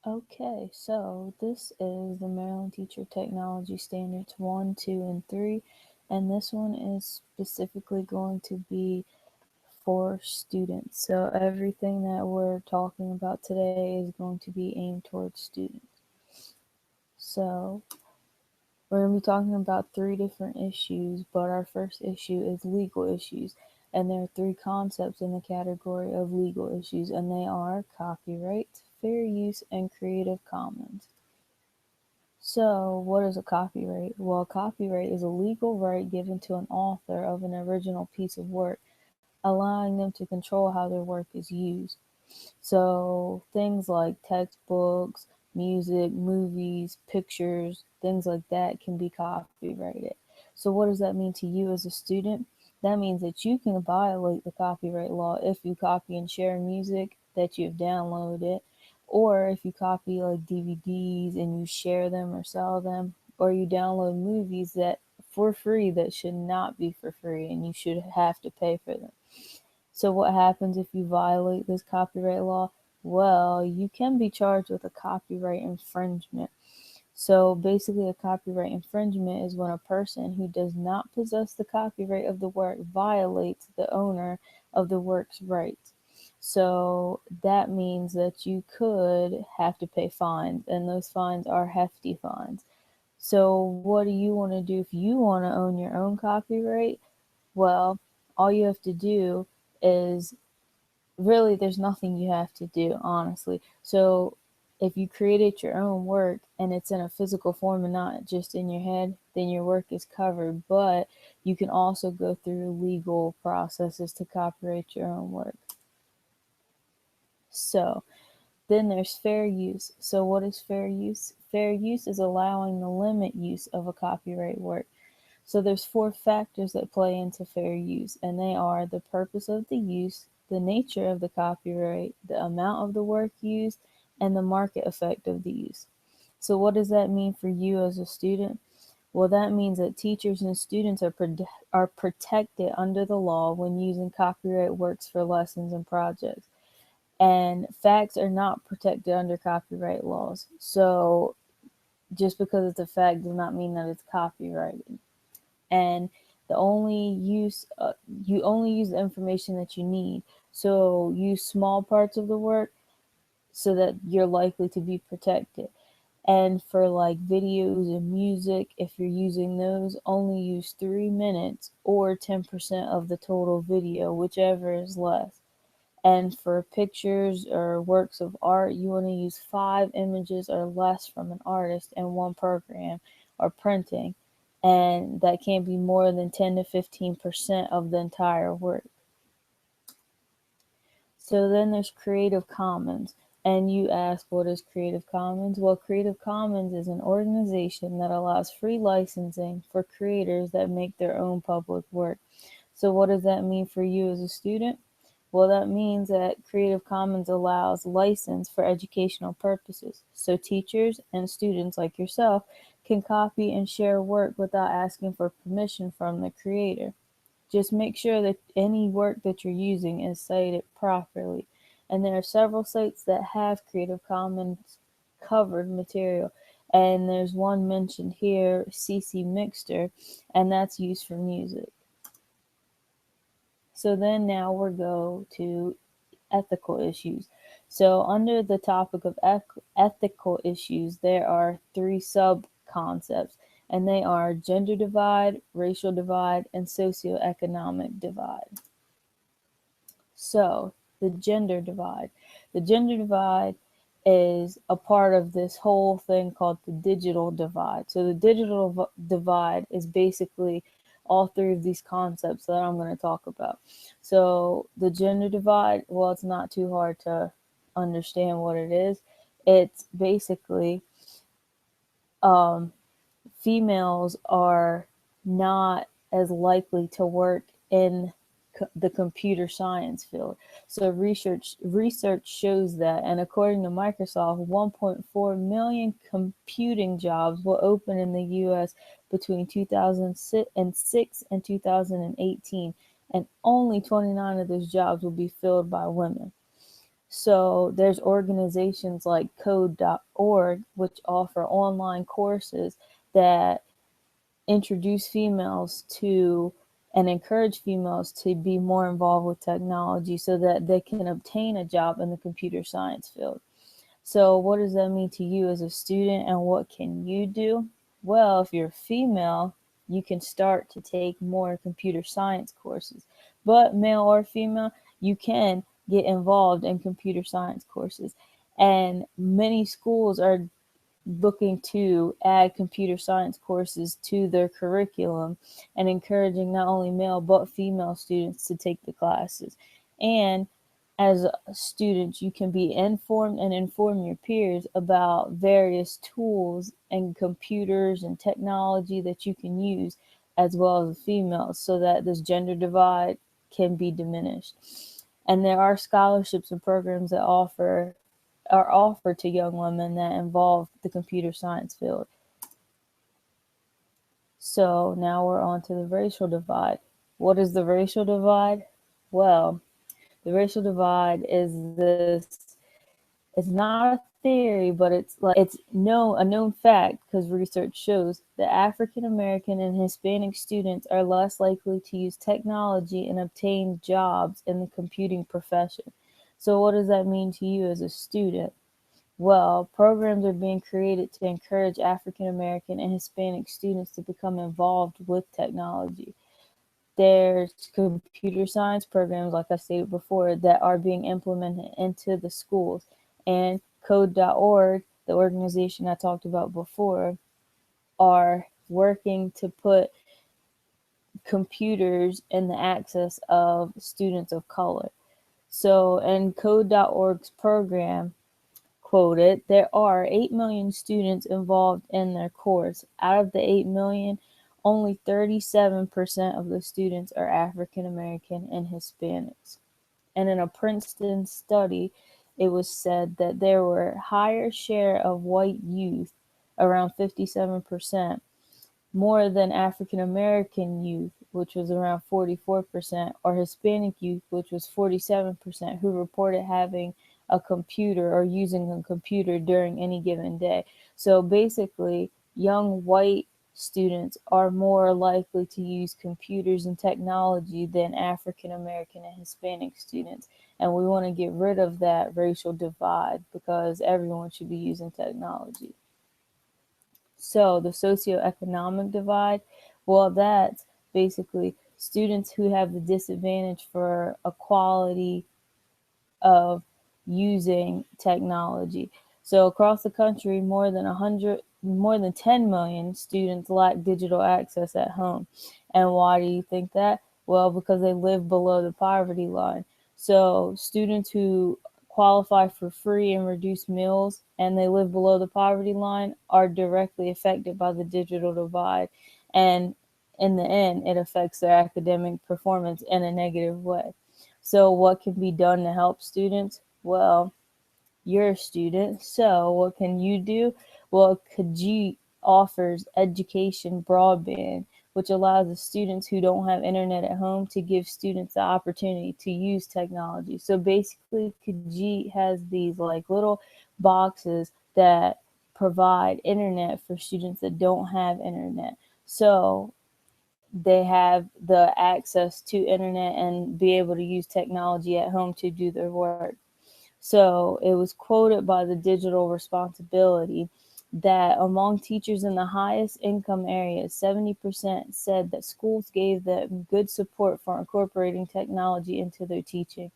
Okay, so this is the Maryland Teacher Technology Standards 1, 2, and 3, and this one is specifically going to be for students. So everything that we're talking about today is going to be aimed towards students. So we're going to be talking about three different issues, but our first issue is legal issues. And there are three concepts in the category of legal issues, and they are copyright, fair use, and Creative Commons. So, what is a copyright? Well, copyright is a legal right given to an author of an original piece of work, allowing them to control how their work is used. So things like textbooks, music, movies, pictures, things like that can be copyrighted. So what does that mean to you as a student? That means that you can violate the copyright law if you copy and share music that you've downloaded, or if you copy like DVDs and you share them or sell them, or you download movies that for free that should not be for free and you should have to pay for them. So what happens if you violate this copyright law? Well, you can be charged with a copyright infringement. So basically, a copyright infringement is when a person who does not possess the copyright of the work violates the owner of the work's rights. So that means that you could have to pay fines, and those fines are hefty fines. So what do you want to do if you want to own your own copyright? Well, all you have to do is really there's nothing you have to do, honestly. So if you created your own work and it's in a physical form and not just in your head, then your work is covered. But you can also go through legal processes to copyright your own work. So then there's fair use. So what is fair use? Fair use is allowing the limit use of a copyright work. So there's four factors that play into fair use, and they are the purpose of the use, the nature of the copyright, the amount of the work used, and the market effect of the use. So what does that mean for you as a student? Well, that means that teachers and students are protected under the law when using copyright works for lessons and projects. And facts are not protected under copyright laws. So just because it's a fact does not mean that it's copyrighted. And the only use you only use the information that you need. So use small parts of the work so that you're likely to be protected. And for like videos and music, if you're using those, only use 3 minutes or 10% of the total video, whichever is less. And for pictures or works of art, you want to use 5 images or less from an artist in one program or printing. And that can't be more than 10 to 15% of the entire work. So then there's Creative Commons. And you ask, what is Creative Commons? Well, Creative Commons is an organization that allows free licensing for creators that make their own public work. So, what does that mean for you as a student? Well, that means that Creative Commons allows license for educational purposes. So, teachers and students like yourself can copy and share work without asking for permission from the creator. Just make sure that any work that you're using is cited properly. And there are several sites that have Creative Commons covered material. And there's one mentioned here, CC Mixter, and that's used for music. So then now we'll go to ethical issues. So under the topic of ethical issues, there are three sub concepts, and they are gender divide, racial divide, and socioeconomic divide. So the gender divide. The gender divide is a part of this whole thing called the digital divide. So the digital divide is basically all three of these concepts that I'm going to talk about. So the gender divide, well, it's not too hard to understand what it is. It's basically um, females are not as likely to work in the computer science field. So research shows that, and according to Microsoft, 1.4 million computing jobs will open in the U.S. between 2006 and 2018, and only 29 of those jobs will be filled by women. So there's organizations like code.org, which offer online courses that introduce females to and encourage females to be more involved with technology so that they can obtain a job in the computer science field. So, what does that mean to you as a student, and what can you do? Well, if you're female, you can start to take more computer science courses. But male or female, you can get involved in computer science courses. And many schools are looking to add computer science courses to their curriculum and encouraging not only male but female students to take the classes. And as students, you can be informed and inform your peers about various tools and computers and technology that you can use, as well as the females, so that this gender divide can be diminished. And there are scholarships and programs that are offered to young women that involve the computer science field. So now we're on to the racial divide. What is the racial divide? Well, the racial divide is it's not a theory, but a known fact because research shows that African American and Hispanic students are less likely to use technology and obtain jobs in the computing profession. So what does that mean to you as a student? Well, programs are being created to encourage African American and Hispanic students to become involved with technology. There's computer science programs, like I stated before, that are being implemented into the schools. And code.org, the organization I talked about before, are working to put computers in the access of students of color. So, in code.org's program, quoted, there are 8 million students involved in their course. Out of the 8 million, only 37% of the students are African American and Hispanics. And in a Princeton study, it was said that there were higher share of white youth, around 57%, more than African American youth, which was around 44%, or Hispanic youth, which was 47%, who reported having a computer or using a computer during any given day. So basically, young white students are more likely to use computers and technology than African American and Hispanic students. And we want to get rid of that racial divide because everyone should be using technology. So the socioeconomic divide, well, that's basically students who have the disadvantage for equality of using technology. So across the country, more than 10 million students lack digital access at home. And why do you think that? Well, because they live below the poverty line. So students who qualify for free and reduced meals and they live below the poverty line are directly affected by the digital divide. And in the end, it affects their academic performance in a negative way. So, what can be done to help students? Well, you're a student, so what can you do? Well, Kajit offers education broadband, which allows the students who don't have internet at home to give students the opportunity to use technology. So basically, Kajit has these like little boxes that provide internet for students that don't have internet. So they have the access to internet and be able to use technology at home to do their work. So it was quoted by the Digital Responsibility that among teachers in the highest income areas, 70% said that schools gave them good support for incorporating technology into their teaching.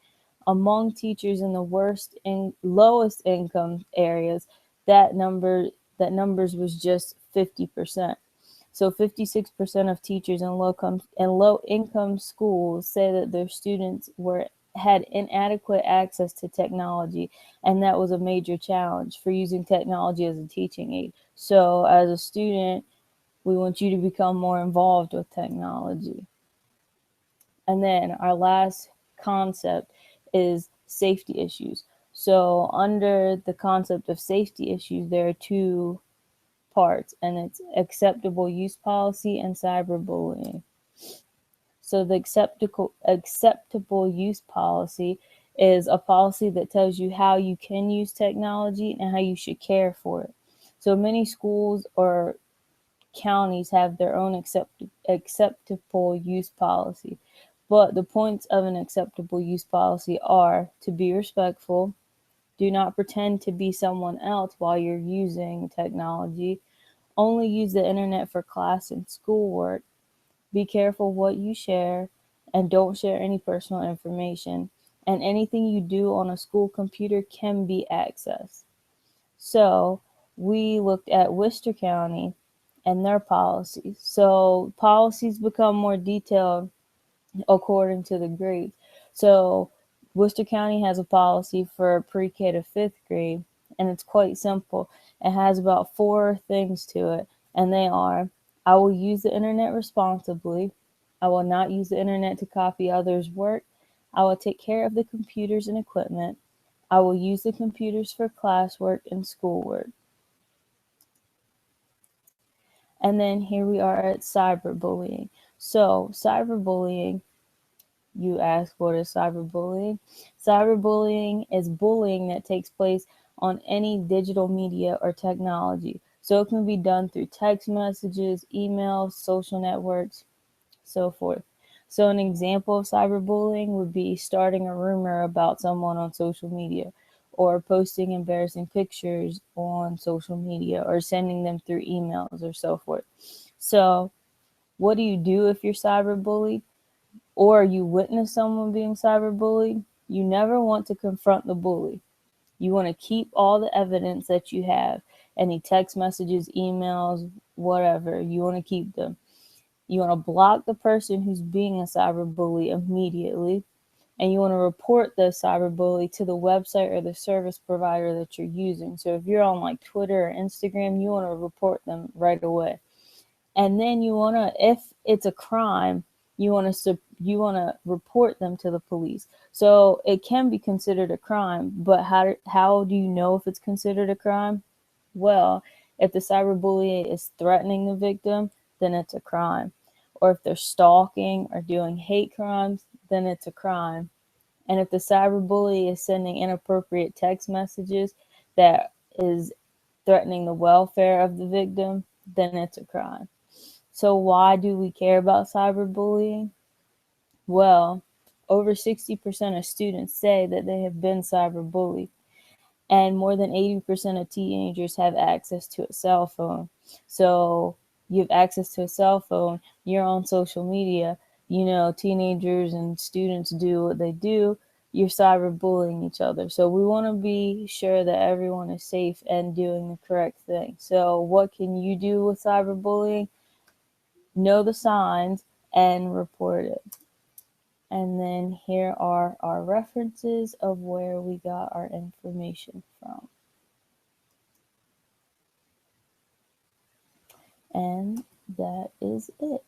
Among teachers in the worst and lowest income areas, that numbers was just 50%. So 56% of teachers in low income schools say that their students were had inadequate access to technology, and that was a major challenge for using technology as a teaching aid. So as a student, we want you to become more involved with technology. And then our last concept is safety issues. So under the concept of safety issues, there are two parts, and it's acceptable use policy and cyberbullying. So the acceptable use policy is a policy that tells you how you can use technology and how you should care for it. So many schools or counties have their own acceptable use policy. But the points of an acceptable use policy are to be respectful, do not pretend to be someone else while you're using technology, only use the internet for class and schoolwork, be careful what you share, and don't share any personal information. And anything you do on a school computer can be accessed. So we looked at Worcester County and their policies. So policies become more detailed according to the grades. So Worcester County has a policy for pre-K to fifth grade, and it's quite simple. It has about 4 things to it, and they are: I will use the internet responsibly. I will not use the internet to copy others' work. I will take care of the computers and equipment. I will use the computers for classwork and schoolwork. And then here we are at cyberbullying. So cyberbullying, you ask, what is cyberbullying? Cyberbullying is bullying that takes place on any digital media or technology. So it can be done through text messages, emails, social networks, so forth. So an example of cyberbullying would be starting a rumor about someone on social media, or posting embarrassing pictures on social media, or sending them through emails, or so forth. So what do you do if you're cyberbullied, or you witness someone being cyberbullied? You never want to confront the bully. You want to keep all the evidence that you have, any text messages, emails, whatever. You want to keep them. You want to block the person who's being a cyberbully immediately, and you want to report the cyberbully to the website or the service provider that you're using. So if you're on like Twitter or Instagram, you want to report them right away. And then you want to, if it's a crime, you want to report them to the police. So it can be considered a crime, but how do you know if it's considered a crime? Well, if the cyberbully is threatening the victim, then it's a crime. Or if they're stalking or doing hate crimes, then it's a crime. And if the cyberbully is sending inappropriate text messages that is threatening the welfare of the victim, then it's a crime. So why do we care about cyberbullying? Well, over 60% of students say that they have been cyberbullied, and more than 80% of teenagers have access to a cell phone. So you have access to a cell phone, you're on social media, teenagers and students do what they do, you're cyberbullying each other. So we want to be sure that everyone is safe and doing the correct thing. So what can you do with cyberbullying? Know the signs and report it. And then here are our references of where we got our information from. And that is it.